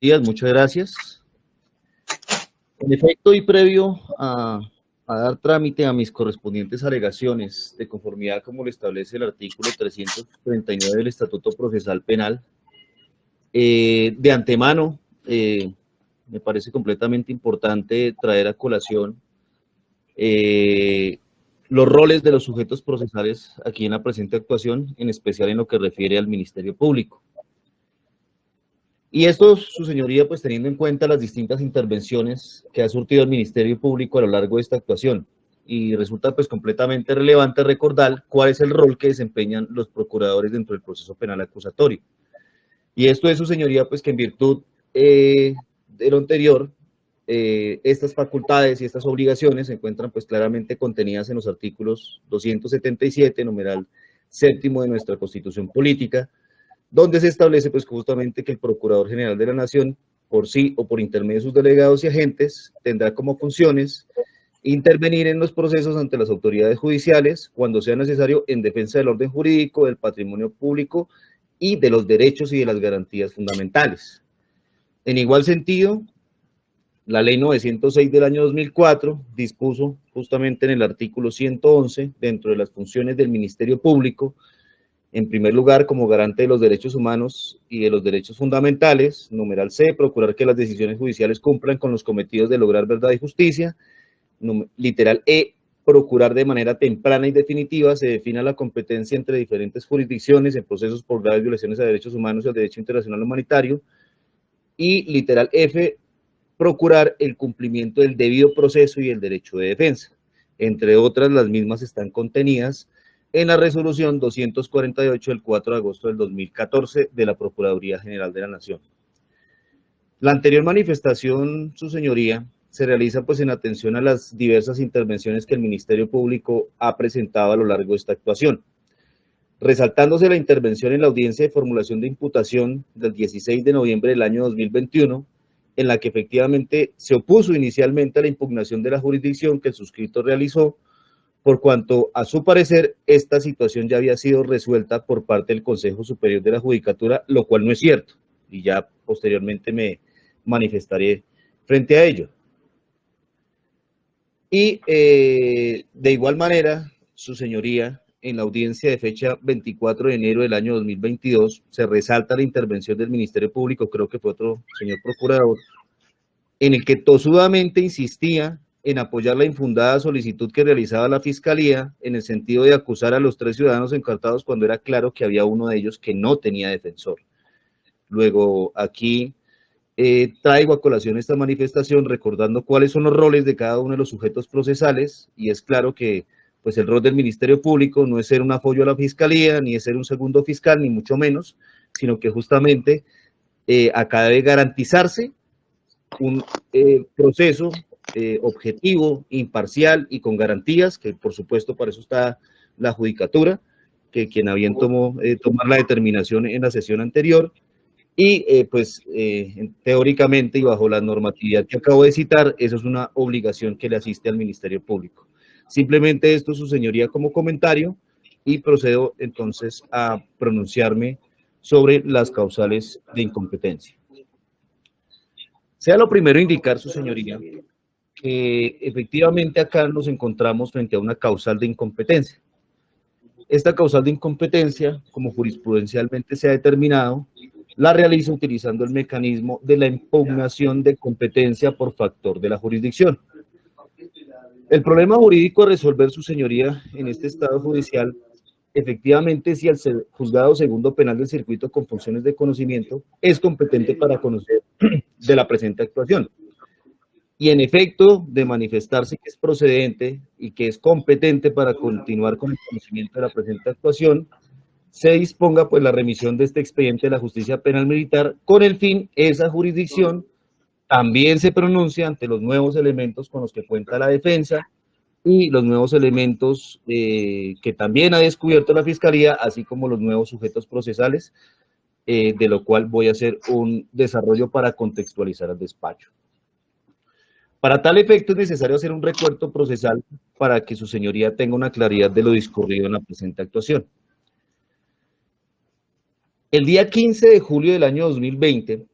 Días, muchas gracias. En efecto, y previo a dar trámite a mis correspondientes alegaciones de conformidad como lo establece el artículo 339 del Estatuto Procesal Penal, de antemano me parece completamente importante traer a colación los roles de los sujetos procesales aquí en la presente actuación, en especial en lo que refiere al Ministerio Público. Y esto, su señoría, pues teniendo en cuenta las distintas intervenciones que ha surtido el Ministerio Público a lo largo de esta actuación. Y resulta pues completamente relevante recordar cuál es el rol que desempeñan los procuradores dentro del proceso penal acusatorio. Y esto es, su señoría, pues que en virtud de lo anterior, estas facultades y estas obligaciones se encuentran pues claramente contenidas en los artículos 277, numeral séptimo de nuestra Constitución Política, donde se establece pues justamente que el Procurador General de la Nación, por sí o por intermedio de sus delegados y agentes, tendrá como funciones intervenir en los procesos ante las autoridades judiciales cuando sea necesario en defensa del orden jurídico, del patrimonio público y de los derechos y de las garantías fundamentales. En igual sentido, la Ley 906 del año 2004 dispuso justamente en el artículo 111, dentro de las funciones del Ministerio Público, en primer lugar, como garante de los derechos humanos y de los derechos fundamentales, numeral C, procurar que las decisiones judiciales cumplan con los cometidos de lograr verdad y justicia, literal E, procurar de manera temprana y definitiva se defina la competencia entre diferentes jurisdicciones en procesos por graves violaciones a derechos humanos y al derecho internacional humanitario, y literal F, procurar el cumplimiento del debido proceso y el derecho de defensa. Entre otras, las mismas están contenidas en la resolución 248 del 4 de agosto del 2014 de la Procuraduría General de la Nación. La anterior manifestación, su señoría, se realiza pues en atención a las diversas intervenciones que el Ministerio Público ha presentado a lo largo de esta actuación, resaltándose la intervención en la audiencia de formulación de imputación del 16 de noviembre del año 2021, en la que efectivamente se opuso inicialmente a la impugnación de la jurisdicción que el suscrito realizó, por cuanto, a su parecer, esta situación ya había sido resuelta por parte del Consejo Superior de la Judicatura, lo cual no es cierto, y ya posteriormente me manifestaré frente a ello. Y de igual manera, su señoría, en la audiencia de fecha 24 de enero del año 2022, se resalta la intervención del Ministerio Público, creo que fue otro señor procurador, en el que tosudamente insistía en apoyar la infundada solicitud que realizaba la Fiscalía en el sentido de acusar a los 3 ciudadanos encartados cuando era claro que había uno de ellos que no tenía defensor. Luego, aquí traigo a colación esta manifestación recordando cuáles son los roles de cada uno de los sujetos procesales, y es claro que pues el rol del Ministerio Público no es ser un apoyo a la Fiscalía, ni es ser un segundo fiscal, ni mucho menos, sino que justamente acá debe garantizarse un proceso objetivo, imparcial y con garantías, que por supuesto para eso está la judicatura, que quien a bien tomar la determinación en la sesión anterior, y teóricamente y bajo la normatividad que acabo de citar, eso es una obligación que le asiste al Ministerio Público. Simplemente esto, su señoría, como comentario, y procedo entonces a pronunciarme sobre las causales de incompetencia. Sea lo primero indicar, su señoría, que efectivamente acá nos encontramos frente a una causal de incompetencia. Esta causal de incompetencia, como jurisprudencialmente se ha determinado, la realiza utilizando el mecanismo de la impugnación de competencia por factor de la jurisdicción. El problema jurídico a resolver, su señoría, en este estado judicial, efectivamente, si el juzgado segundo penal del circuito con funciones de conocimiento es competente para conocer de la presente actuación. Y en efecto, de manifestarse que es procedente y que es competente para continuar con el conocimiento de la presente actuación, se disponga pues la remisión de este expediente de la justicia penal militar con el fin esa jurisdicción también se pronuncia ante los nuevos elementos con los que cuenta la defensa y los nuevos elementos que también ha descubierto la Fiscalía, así como los nuevos sujetos procesales, de lo cual voy a hacer un desarrollo para contextualizar al despacho. Para tal efecto es necesario hacer un recuento procesal para que su señoría tenga una claridad de lo discurrido en la presente actuación. El día 15 de julio del año 2020,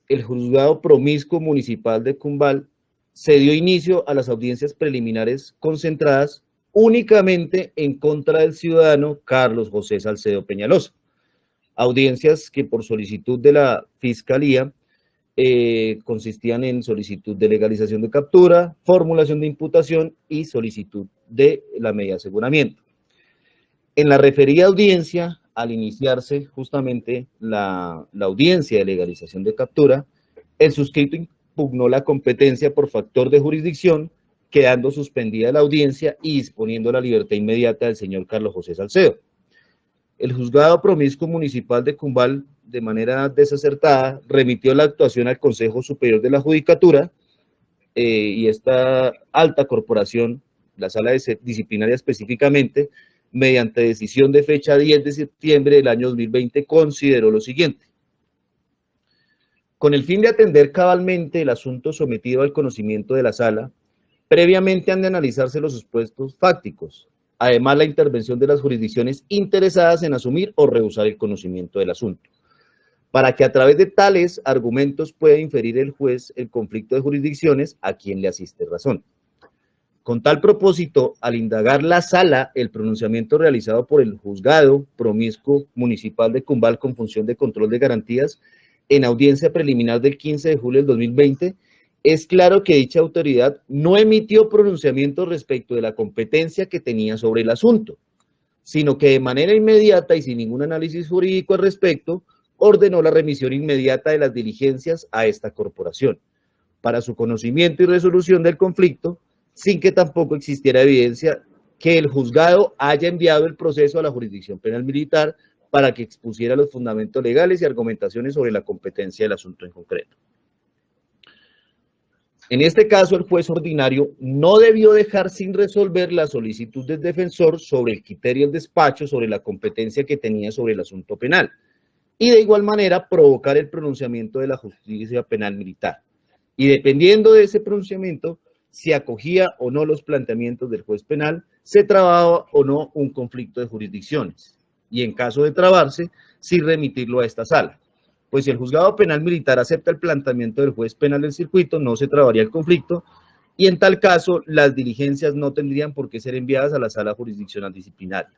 el juzgado promiscuo municipal de Cumbal se dio inicio a las audiencias preliminares concentradas únicamente en contra del ciudadano Carlos José Salcedo Peñalosa. Audiencias que por solicitud de la Fiscalía consistían en solicitud de legalización de captura, formulación de imputación y solicitud de la medida de aseguramiento. En la referida audiencia, al iniciarse justamente la audiencia de legalización de captura, el suscrito impugnó la competencia por factor de jurisdicción, quedando suspendida la audiencia y disponiendo la libertad inmediata del señor Carlos José Salcedo. El juzgado promiscuo municipal de Cumbal, de manera desacertada, remitió la actuación al Consejo Superior de la Judicatura y esta alta corporación, la sala disciplinaria específicamente, mediante decisión de fecha 10 de septiembre del año 2020, consideró lo siguiente. Con el fin de atender cabalmente el asunto sometido al conocimiento de la sala, previamente han de analizarse los supuestos fácticos, además la intervención de las jurisdicciones interesadas en asumir o rehusar el conocimiento del asunto, para que a través de tales argumentos pueda inferir el juez el conflicto de jurisdicciones a quien le asiste razón. Con tal propósito, al indagar la sala el pronunciamiento realizado por el juzgado promiscuo municipal de Cumbal con función de control de garantías en audiencia preliminar del 15 de julio del 2020, es claro que dicha autoridad no emitió pronunciamiento respecto de la competencia que tenía sobre el asunto, sino que de manera inmediata y sin ningún análisis jurídico al respecto, ordenó la remisión inmediata de las diligencias a esta corporación, para su conocimiento y resolución del conflicto, sin que tampoco existiera evidencia que el juzgado haya enviado el proceso a la jurisdicción penal militar para que expusiera los fundamentos legales y argumentaciones sobre la competencia del asunto en concreto. En este caso, el juez ordinario no debió dejar sin resolver la solicitud del defensor sobre el criterio del despacho sobre la competencia que tenía sobre el asunto penal y de igual manera provocar el pronunciamiento de la justicia penal militar. Y dependiendo de ese pronunciamiento, si acogía o no los planteamientos del juez penal, se trababa o no un conflicto de jurisdicciones y en caso de trabarse, si remitirlo a esta sala. Pues si el juzgado penal militar acepta el planteamiento del juez penal del circuito, no se trabaría el conflicto y en tal caso las diligencias no tendrían por qué ser enviadas a la sala jurisdiccional disciplinaria.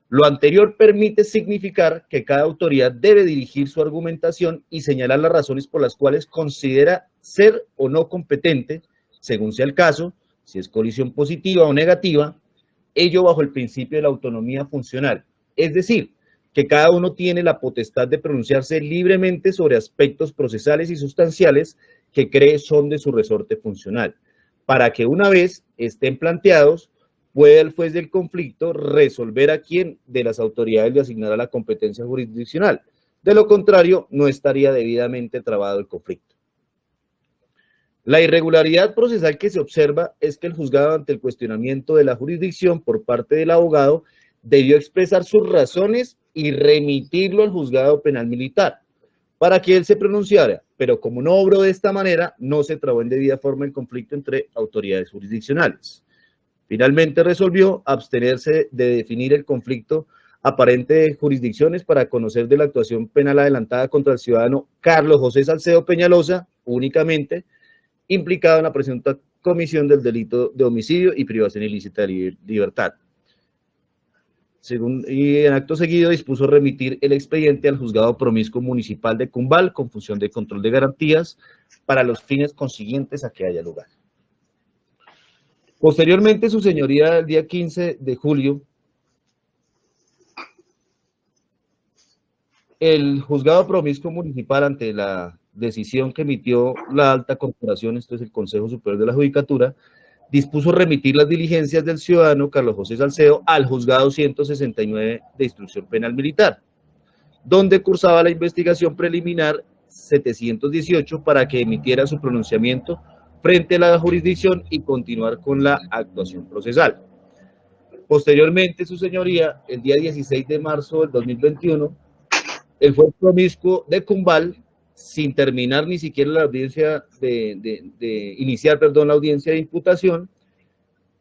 Lo anterior permite significar que cada autoridad debe dirigir su argumentación y señalar las razones por las cuales considera ser o no competente, según sea el caso, si es colisión positiva o negativa, ello bajo el principio de la autonomía funcional, es decir, que cada uno tiene la potestad de pronunciarse libremente sobre aspectos procesales y sustanciales que cree son de su resorte funcional, para que una vez estén planteados, pueda el juez del conflicto resolver a quién de las autoridades le asignará la competencia jurisdiccional. De lo contrario, no estaría debidamente trabado el conflicto. La irregularidad procesal que se observa es que el juzgado, ante el cuestionamiento de la jurisdicción por parte del abogado, debió expresar sus razones y remitirlo al juzgado penal militar para que él se pronunciara, pero como no obró de esta manera, no se trabó en debida forma el conflicto entre autoridades jurisdiccionales. Finalmente resolvió abstenerse de definir el conflicto aparente de jurisdicciones para conocer de la actuación penal adelantada contra el ciudadano Carlos José Salcedo Peñalosa, únicamente implicado en la presunta comisión del delito de homicidio y privación ilícita de libertad. Y en acto seguido dispuso remitir el expediente al juzgado promiscuo municipal de Cumbal con función de control de garantías para los fines consiguientes a que haya lugar. Posteriormente, su señoría, el día 15 de julio, el juzgado promiscuo municipal, ante la decisión que emitió la alta corporación, esto es el Consejo Superior de la Judicatura, dispuso remitir las diligencias del ciudadano Carlos José Salcedo al juzgado 169 de instrucción penal militar, donde cursaba la investigación preliminar 718 para que emitiera su pronunciamiento frente a la jurisdicción y continuar con la actuación procesal. Posteriormente, su señoría, el día 16 de marzo del 2021, el juez promiscuo de Cumbal, sin terminar ni siquiera la audiencia iniciar la audiencia de imputación,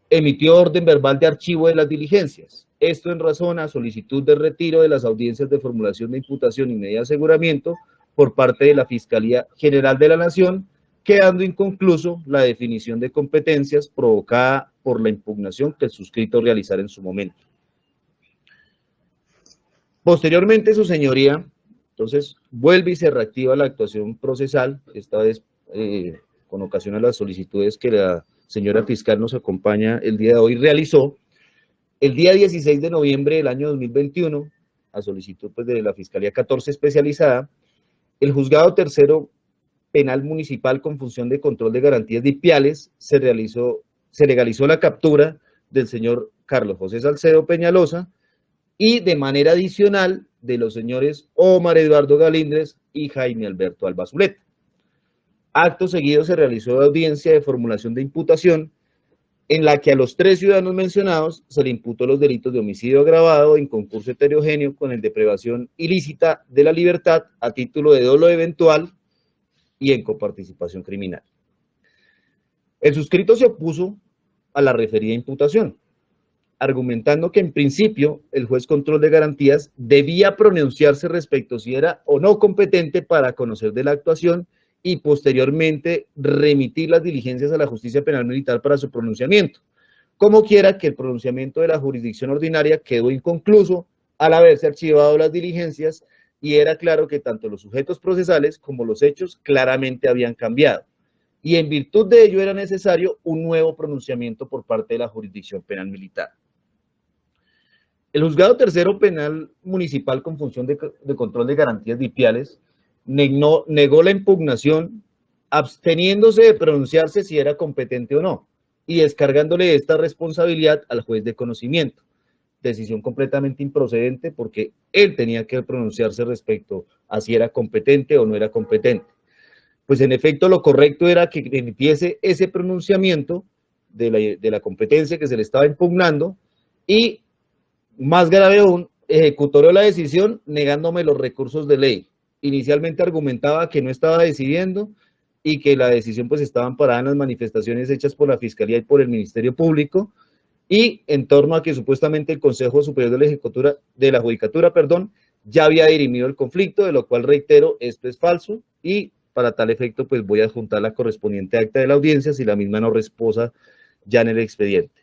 emitió orden verbal de archivo de las diligencias. Esto en razón a solicitud de retiro de las audiencias de formulación de imputación y medida de aseguramiento por parte de la Fiscalía General de la Nación, quedando inconcluso la definición de competencias provocada por la impugnación que el suscrito realizara en su momento. Posteriormente, su señoría, entonces, vuelve y se reactiva la actuación procesal, esta vez con ocasión a las solicitudes que la señora fiscal nos acompaña el día de hoy realizó. El día 16 de noviembre del año 2021, a solicitud pues, de la Fiscalía 14 especializada, el Juzgado Tercero Penal Municipal con función de control de garantías dipiales se legalizó la captura del señor Carlos José Salcedo Peñalosa y de manera adicional de los señores Omar Eduardo Galíndez y Jaime Alberto Alba Zuleta. Acto seguido se realizó la audiencia de formulación de imputación en la que a los 3 ciudadanos mencionados se le imputó los delitos de homicidio agravado en concurso heterogéneo con el de privación ilícita de la libertad a título de dolo eventual y en coparticipación criminal. El suscrito se opuso a la referida imputación, argumentando que en principio el juez control de garantías debía pronunciarse respecto si era o no competente para conocer de la actuación y posteriormente remitir las diligencias a la justicia penal militar para su pronunciamiento, como quiera que el pronunciamiento de la jurisdicción ordinaria quedó inconcluso al haberse archivado las diligencias y era claro que tanto los sujetos procesales como los hechos claramente habían cambiado, y en virtud de ello era necesario un nuevo pronunciamiento por parte de la jurisdicción penal militar. El Juzgado Tercero Penal Municipal con función de control de garantías dipiales negó la impugnación, absteniéndose de pronunciarse si era competente o no, y descargándole esta responsabilidad al juez de conocimiento. Decisión completamente improcedente porque él tenía que pronunciarse respecto a si era competente o no era competente. Pues en efecto lo correcto era que emitiese ese pronunciamiento de la competencia que se le estaba impugnando y, más grave aún, ejecutorió la decisión negándome los recursos de ley. Inicialmente argumentaba que no estaba decidiendo y que la decisión pues estaba amparada en las manifestaciones hechas por la Fiscalía y por el Ministerio Público y en torno a que supuestamente el Consejo Superior de la Judicatura ya había dirimido el conflicto, de lo cual reitero, esto es falso y para tal efecto pues voy a adjuntar la correspondiente acta de la audiencia si la misma no reposa ya en el expediente.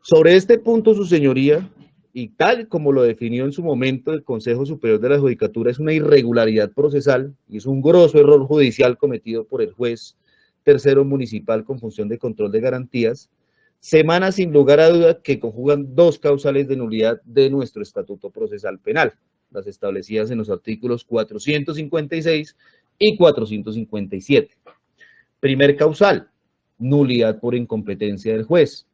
Sobre este punto, su señoría, y tal como lo definió en su momento el Consejo Superior de la Judicatura, es una irregularidad procesal y es un grosso error judicial cometido por el juez tercero municipal con función de control de garantías, se emana sin lugar a duda que conjugan dos causales de nulidad de nuestro Estatuto Procesal Penal, las establecidas en los artículos 456 y 457. Primer causal, nulidad por incompetencia del juez,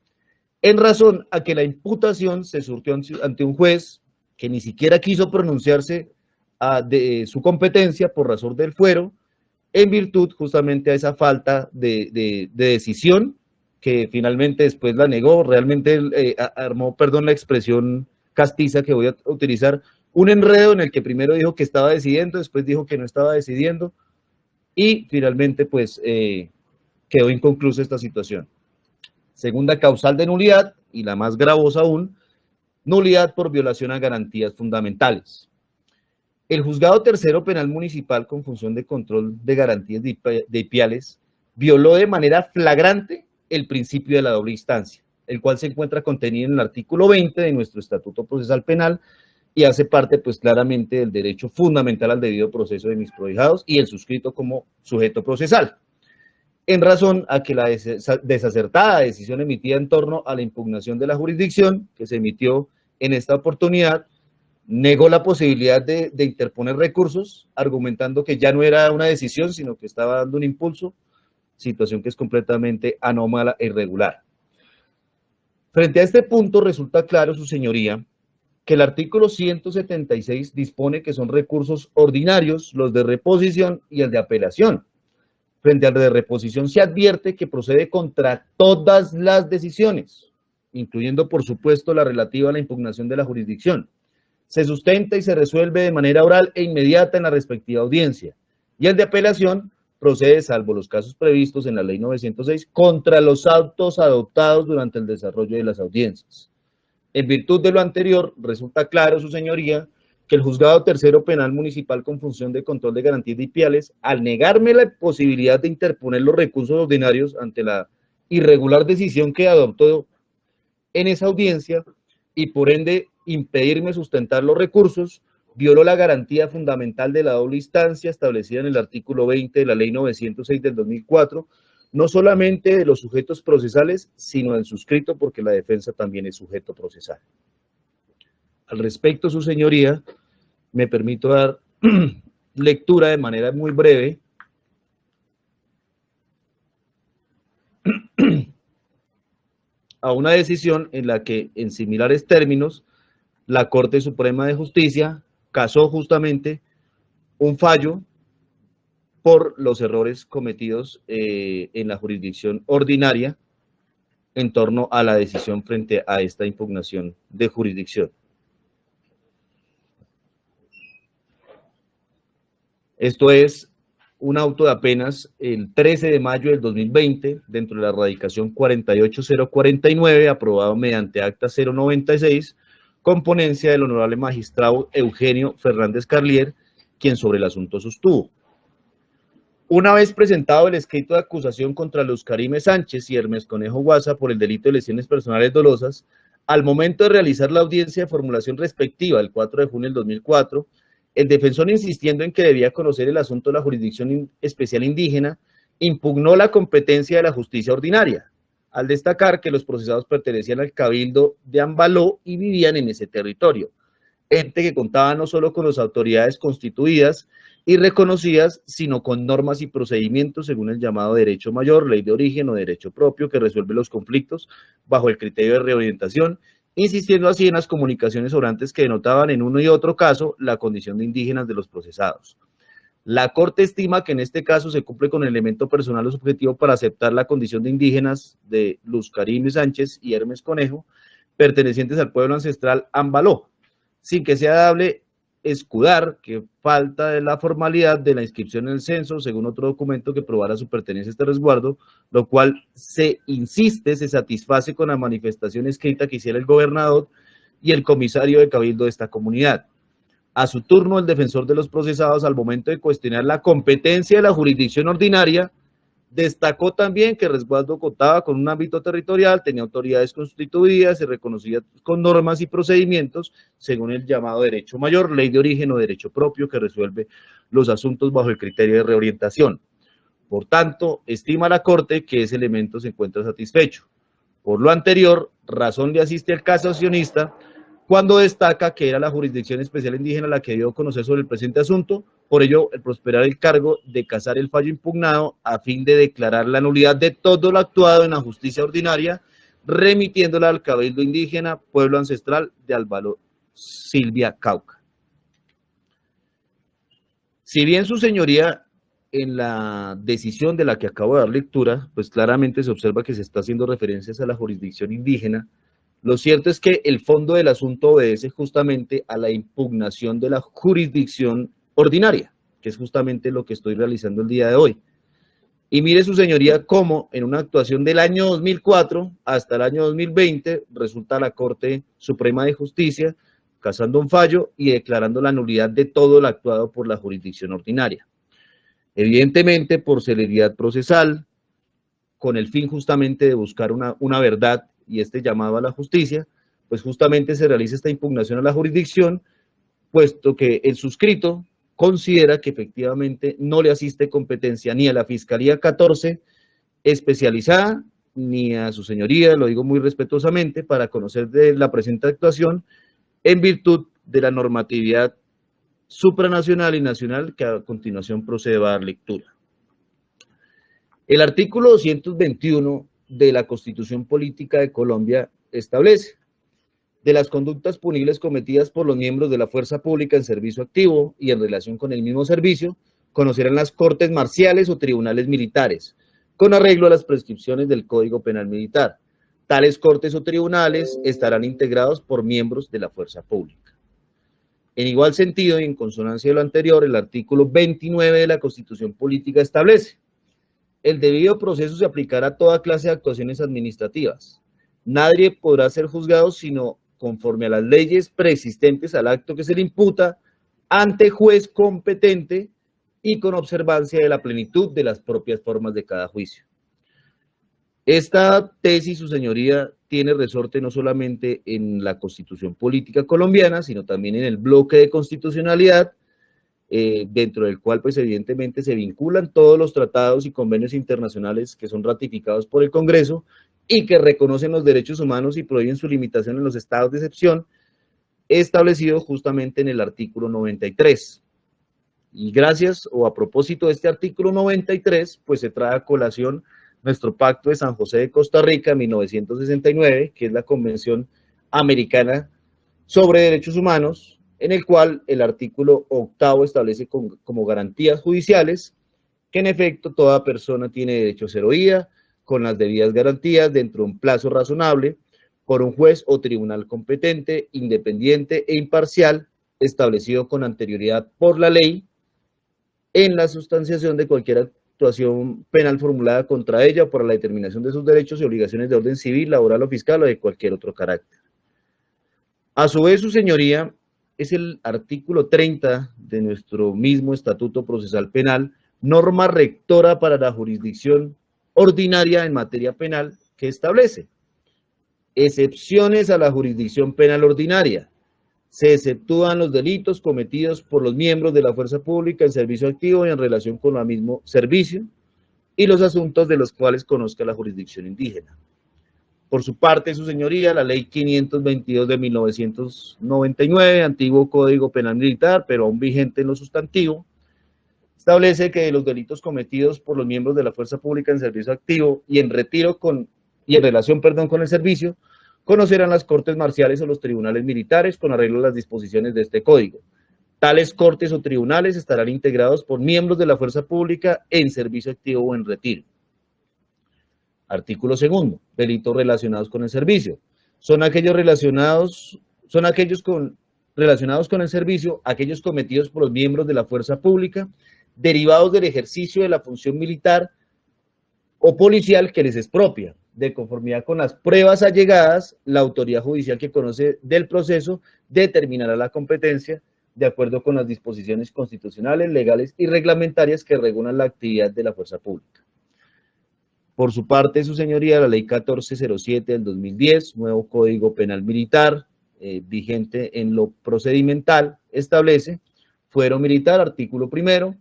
en razón a que la imputación se surtió ante un juez que ni siquiera quiso pronunciarse de su competencia por razón del fuero, en virtud justamente a esa falta de decisión, que finalmente después la negó, realmente armó, la expresión castiza que voy a utilizar, un enredo en el que primero dijo que estaba decidiendo, después dijo que no estaba decidiendo, y finalmente pues quedó inconclusa esta situación. Segunda causal de nulidad, y la más gravosa aún, nulidad por violación a garantías fundamentales. El Juzgado Tercero Penal Municipal con función de control de garantías dipiales violó de manera flagrante el principio de la doble instancia, el cual se encuentra contenido en el artículo 20 de nuestro Estatuto Procesal Penal y hace parte pues claramente del derecho fundamental al debido proceso de mis prohijados y el suscrito como sujeto procesal, en razón a que la desacertada decisión emitida en torno a la impugnación de la jurisdicción que se emitió en esta oportunidad negó la posibilidad de interponer recursos, argumentando que ya no era una decisión, sino que estaba dando un impulso, situación que es completamente anómala e irregular. Frente a este punto resulta claro, su señoría, que el artículo 176 dispone que son recursos ordinarios los de reposición y el de apelación. Frente al de reposición se advierte que procede contra todas las decisiones, incluyendo por supuesto la relativa a la impugnación de la jurisdicción. Se sustenta y se resuelve de manera oral e inmediata en la respectiva audiencia. Y el de apelación procede, salvo los casos previstos en la Ley 906, contra los autos adoptados durante el desarrollo de las audiencias. En virtud de lo anterior, resulta claro, su señoría, que el Juzgado Tercero Penal Municipal con función de control de garantías dipiales, al negarme la posibilidad de interponer los recursos ordinarios ante la irregular decisión que adoptó en esa audiencia y por ende impedirme sustentar los recursos, violó la garantía fundamental de la doble instancia establecida en el artículo 20 de la Ley 906 del 2004, no solamente de los sujetos procesales, sino del suscrito, porque la defensa también es sujeto procesal. Al respecto, su señoría, me permito dar lectura de manera muy breve a una decisión en la que, en similares términos, la Corte Suprema de Justicia casó justamente un fallo por los errores cometidos en la jurisdicción ordinaria en torno a la decisión frente a esta impugnación de jurisdicción. Esto es un auto de apenas el 13 de mayo del 2020, dentro de la radicación 48049, aprobado mediante acta 096, con ponencia del honorable magistrado Eugenio Fernández Carlier, quien sobre el asunto sostuvo. Una vez presentado el escrito de acusación contra Luz Karime Sánchez y Hermes Conejo Guasa por el delito de lesiones personales dolosas, al momento de realizar la audiencia de formulación respectiva el 4 de junio del 2004, el defensor, insistiendo en que debía conocer el asunto de la jurisdicción especial indígena, impugnó la competencia de la justicia ordinaria, al destacar que los procesados pertenecían al cabildo de Ambaló y vivían en ese territorio, ente que contaba no solo con las autoridades constituidas y reconocidas, sino con normas y procedimientos según el llamado derecho mayor, ley de origen o derecho propio, que resuelve los conflictos bajo el criterio de reorientación, insistiendo así en las comunicaciones orantes que denotaban en uno y otro caso la condición de indígenas de los procesados. La Corte estima que en este caso se cumple con el elemento personal o subjetivo para aceptar la condición de indígenas de Luz Karime Sánchez y Hermes Conejo, pertenecientes al pueblo ancestral Ambaló, sin que sea dable escudar que falta de la formalidad de la inscripción en el censo, según otro documento que probara su pertenencia a este resguardo, lo cual se satisface con la manifestación escrita que hiciera el gobernador y el comisario de cabildo de esta comunidad. A su turno, el defensor de los procesados, al momento de cuestionar la competencia de la jurisdicción ordinaria, destacó también que el resguardo contaba con un ámbito territorial, tenía autoridades constituidas y reconocidas con normas y procedimientos según el llamado derecho mayor, ley de origen o derecho propio, que resuelve los asuntos bajo el criterio de reorientación. Por tanto, estima la Corte que ese elemento se encuentra satisfecho. Por lo anterior, razón le asiste al casacionista cuando destaca que era la jurisdicción especial indígena la que dio a conocer sobre el presente asunto, por ello el prosperar el cargo de casar el fallo impugnado a fin de declarar la nulidad de todo lo actuado en la justicia ordinaria, remitiéndola al cabildo indígena pueblo ancestral de Ambaló, Silvia, Cauca. Si bien su señoría en la decisión de la que acabo de dar lectura, pues claramente se observa que se está haciendo referencias a la jurisdicción indígena, lo cierto es que el fondo del asunto obedece justamente a la impugnación de la jurisdicción ordinaria, que es justamente lo que estoy realizando el día de hoy. Y mire su señoría cómo en una actuación del año 2004 hasta el año 2020 resulta la Corte Suprema de Justicia casando un fallo y declarando la nulidad de todo lo actuado por la jurisdicción ordinaria. Evidentemente por celeridad procesal, con el fin justamente de buscar una verdad y este llamado a la justicia, pues justamente se realiza esta impugnación a la jurisdicción, puesto que el suscrito considera que efectivamente no le asiste competencia ni a la Fiscalía 14 especializada, ni a su señoría, lo digo muy respetuosamente, para conocer de la presente actuación en virtud de la normatividad supranacional y nacional que a continuación procede a dar lectura. El artículo 221 de la Constitución Política de Colombia establece: de las conductas punibles cometidas por los miembros de la fuerza pública en servicio activo y en relación con el mismo servicio, conocerán las cortes marciales o tribunales militares, con arreglo a las prescripciones del Código Penal Militar. Tales cortes o tribunales estarán integrados por miembros de la fuerza pública. En igual sentido y en consonancia de lo anterior, el artículo 29 de la Constitución Política establece: el debido proceso se aplicará a toda clase de actuaciones administrativas. Nadie podrá ser juzgado sino conforme a las leyes preexistentes al acto que se le imputa, ante juez competente y con observancia de la plenitud de las propias formas de cada juicio. Esta tesis, su señoría, tiene resorte no solamente en la Constitución Política colombiana, sino también en el bloque de constitucionalidad, dentro del cual, pues, evidentemente se vinculan todos los tratados y convenios internacionales que son ratificados por el Congreso y que reconocen los derechos humanos y prohíben su limitación en los estados de excepción, establecido justamente en el artículo 93. Y gracias, o a propósito de este artículo 93, pues se trae a colación nuestro Pacto de San José de Costa Rica, 1969, que es la Convención Americana sobre Derechos Humanos, en el cual el artículo 8 establece como garantías judiciales que en efecto toda persona tiene derecho a ser oída con las debidas garantías dentro de un plazo razonable por un juez o tribunal competente, independiente e imparcial, establecido con anterioridad por la ley, en la sustanciación de cualquier actuación penal formulada contra ella o para la determinación de sus derechos y obligaciones de orden civil, laboral o fiscal o de cualquier otro carácter. A su vez, su señoría, es el artículo 30 de nuestro mismo Estatuto Procesal Penal, norma rectora para la jurisdicción ordinaria en materia penal, que establece excepciones a la jurisdicción penal ordinaria. Se exceptúan los delitos cometidos por los miembros de la fuerza pública en servicio activo y en relación con el mismo servicio y los asuntos de los cuales conozca la jurisdicción indígena. Por su parte, su señoría, la ley 522 de 1999, antiguo Código Penal Militar, pero aún vigente en lo sustantivo, establece que los delitos cometidos por los miembros de la fuerza pública en servicio activo y en relación con el servicio, conocerán las cortes marciales o los tribunales militares con arreglo a las disposiciones de este código. Tales cortes o tribunales estarán integrados por miembros de la fuerza pública en servicio activo o en retiro. Artículo 2. Delitos relacionados con el servicio. Son aquellos relacionados con el servicio, aquellos cometidos por los miembros de la fuerza pública, derivados del ejercicio de la función militar o policial que les es propia. De conformidad con las pruebas allegadas, la autoridad judicial que conoce del proceso determinará la competencia de acuerdo con las disposiciones constitucionales, legales y reglamentarias que regulan la actividad de la fuerza pública. Por su parte, su señoría, la ley 1407 del 2010, nuevo Código Penal Militar, vigente en lo procedimental, establece fuero militar, artículo 1,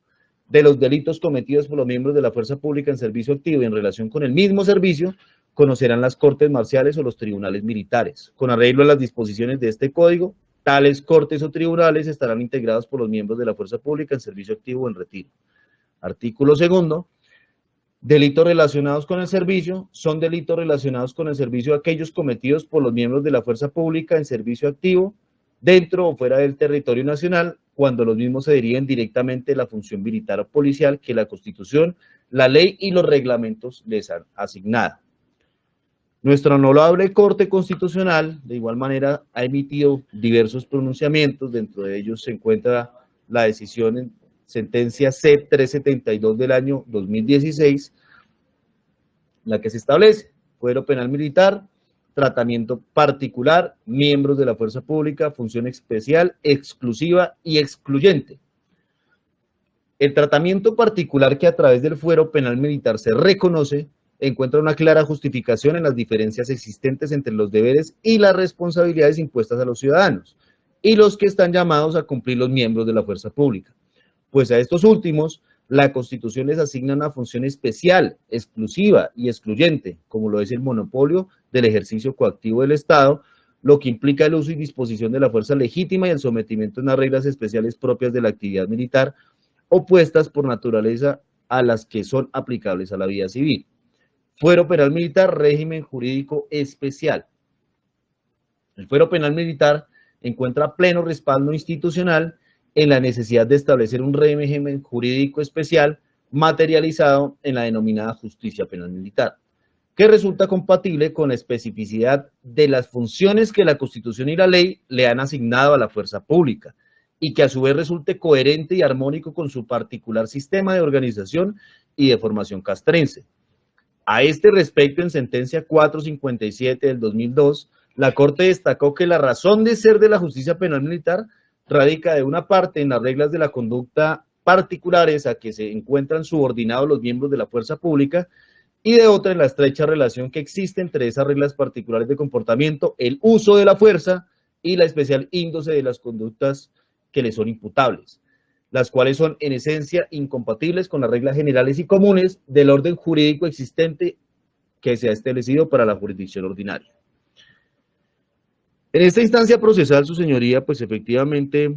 de los delitos cometidos por los miembros de la fuerza pública en servicio activo y en relación con el mismo servicio, conocerán las cortes marciales o los tribunales militares. Con arreglo a las disposiciones de este código, tales cortes o tribunales estarán integrados por los miembros de la fuerza pública en servicio activo o en retiro. Artículo 2. Delitos relacionados con el servicio. Son delitos relacionados con el servicio aquellos cometidos por los miembros de la fuerza pública en servicio activo dentro o fuera del territorio nacional, cuando los mismos se deriven directamente de la función militar o policial que la Constitución, la ley y los reglamentos les han asignado. Nuestra honorable Corte Constitucional, de igual manera, ha emitido diversos pronunciamientos, dentro de ellos se encuentra la decisión en sentencia C-372 del año 2016, la que se establece fuero penal militar, tratamiento particular, miembros de la fuerza pública, función especial, exclusiva y excluyente. El tratamiento particular que a través del fuero penal militar se reconoce encuentra una clara justificación en las diferencias existentes entre los deberes y las responsabilidades impuestas a los ciudadanos y los que están llamados a cumplir los miembros de la fuerza pública. Pues a estos últimos, la Constitución les asigna una función especial, exclusiva y excluyente, como lo es el monopolio del ejercicio coactivo del Estado, lo que implica el uso y disposición de la fuerza legítima y el sometimiento a unas reglas especiales propias de la actividad militar, opuestas por naturaleza a las que son aplicables a la vida civil. Fuero penal militar, régimen jurídico especial. El fuero penal militar encuentra pleno respaldo institucional en la necesidad de establecer un régimen jurídico especial materializado en la denominada justicia penal militar, que resulta compatible con la especificidad de las funciones que la Constitución y la ley le han asignado a la fuerza pública, y que a su vez resulte coherente y armónico con su particular sistema de organización y de formación castrense. A este respecto, en sentencia 457 del 2002, La Corte destacó que la razón de ser de la justicia penal militar radica de una parte en las reglas de la conducta particulares a que se encuentran subordinados los miembros de la fuerza pública y de otra en la estrecha relación que existe entre esas reglas particulares de comportamiento, el uso de la fuerza y la especial índole de las conductas que le son imputables, las cuales son en esencia incompatibles con las reglas generales y comunes del orden jurídico existente que se ha establecido para la jurisdicción ordinaria. En esta instancia procesal, su señoría, pues efectivamente,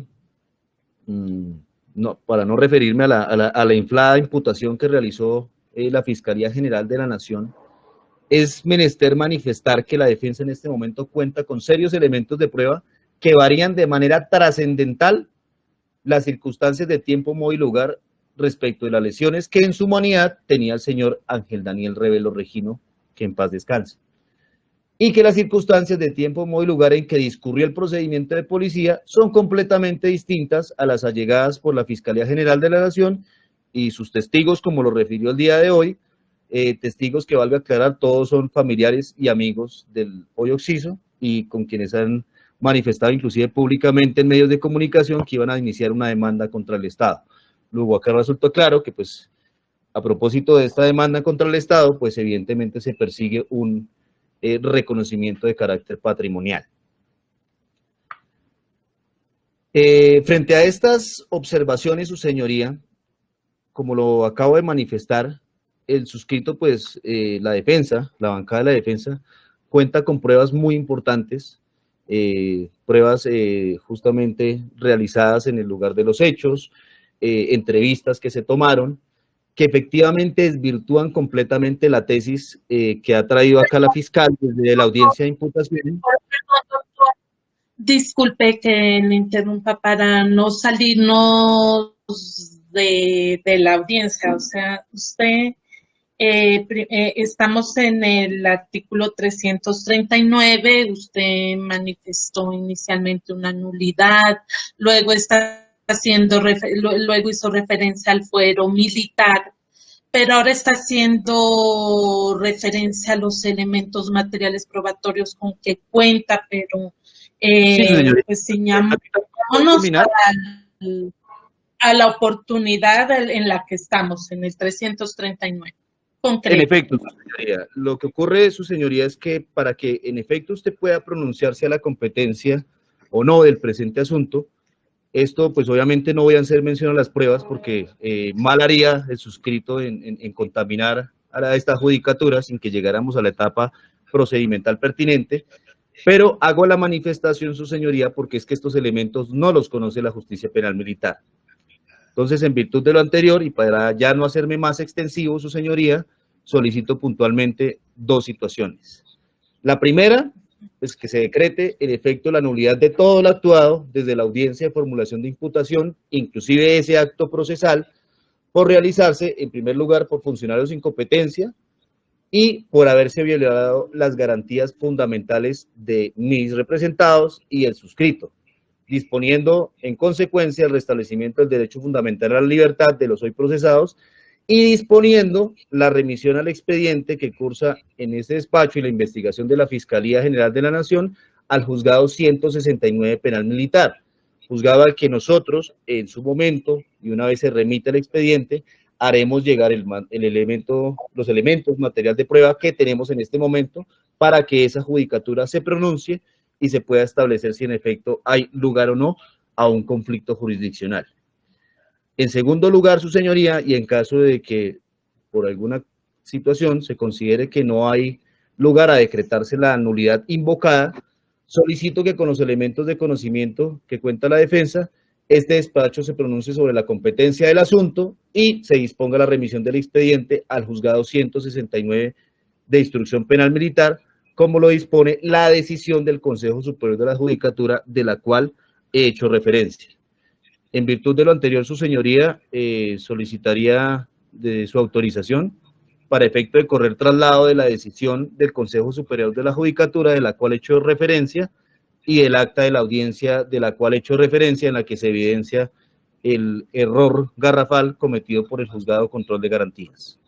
no, para no referirme a la inflada imputación que realizó la Fiscalía General de la Nación, es menester manifestar que la defensa en este momento cuenta con serios elementos de prueba que varían de manera trascendental las circunstancias de tiempo, modo y lugar respecto de las lesiones que en su humanidad tenía el señor Ángel Daniel Revelo Regino, que en paz descanse, y que las circunstancias de tiempo, modo y lugar en que discurrió el procedimiento de policía son completamente distintas a las allegadas por la Fiscalía General de la Nación y sus testigos, como lo refirió el día de hoy, testigos que, valga aclarar, todos son familiares y amigos del hoy occiso y con quienes han manifestado inclusive públicamente en medios de comunicación que iban a iniciar una demanda contra el Estado. Luego acá resultó claro que, pues, a propósito de esta demanda contra el Estado, pues evidentemente se persigue un reconocimiento de carácter patrimonial. Frente a estas observaciones, su señoría, como lo acabo de manifestar, el suscrito, pues la defensa, la bancada de la defensa, cuenta con pruebas muy importantes, pruebas justamente realizadas en el lugar de los hechos, entrevistas que se tomaron, que efectivamente desvirtúan completamente la tesis que ha traído acá la fiscal desde la audiencia de imputación. Disculpe que le interrumpa para no salirnos de la audiencia. O sea, usted, estamos en el artículo 339, usted manifestó inicialmente una nulidad, luego está haciendo, luego hizo referencia al fuero militar, pero ahora está haciendo referencia a los elementos materiales probatorios con que cuenta, pero Sí, señorita. pues ciñámonos a la oportunidad en la que estamos, en el 339. Concreto. En efecto, su señoría, lo que ocurre, su señoría, es que para que en efecto usted pueda pronunciarse a la competencia o no del presente asunto, esto pues obviamente no voy a hacer mención a las pruebas porque mal haría el suscrito en contaminar a esta judicatura sin que llegáramos a la etapa procedimental pertinente, pero hago la manifestación, su señoría, porque es que estos elementos no los conoce la justicia penal militar. Entonces, en virtud de lo anterior, y para ya no hacerme más extensivo, su señoría, solicito puntualmente dos situaciones. La primera, pues que se decrete en efecto la nulidad de todo lo actuado desde la audiencia de formulación de imputación, inclusive ese acto procesal, por realizarse, en primer lugar, por funcionarios sin competencia y por haberse violado las garantías fundamentales de mis representados y el suscrito, disponiendo en consecuencia el restablecimiento del derecho fundamental a la libertad de los hoy procesados y disponiendo la remisión al expediente que cursa en este despacho y la investigación de la Fiscalía General de la Nación al juzgado 169 penal militar, juzgado al que nosotros en su momento, y una vez se remita el expediente, haremos llegar los elementos material de prueba que tenemos en este momento para que esa judicatura se pronuncie y se pueda establecer si en efecto hay lugar o no a un conflicto jurisdiccional. En segundo lugar, su señoría, y en caso de que por alguna situación se considere que no hay lugar a decretarse la nulidad invocada, solicito que con los elementos de conocimiento que cuenta la defensa, este despacho se pronuncie sobre la competencia del asunto y se disponga la remisión del expediente al juzgado 169 de instrucción penal militar, como lo dispone la decisión del Consejo Superior de la Judicatura, de la cual he hecho referencia. En virtud de lo anterior, su señoría solicitaría de su autorización para efecto de correr traslado de la decisión del Consejo Superior de la Judicatura, de la cual he hecho referencia, y el acta de la audiencia de la cual he hecho referencia, en la que se evidencia el error garrafal cometido por el Juzgado de Control de Garantías.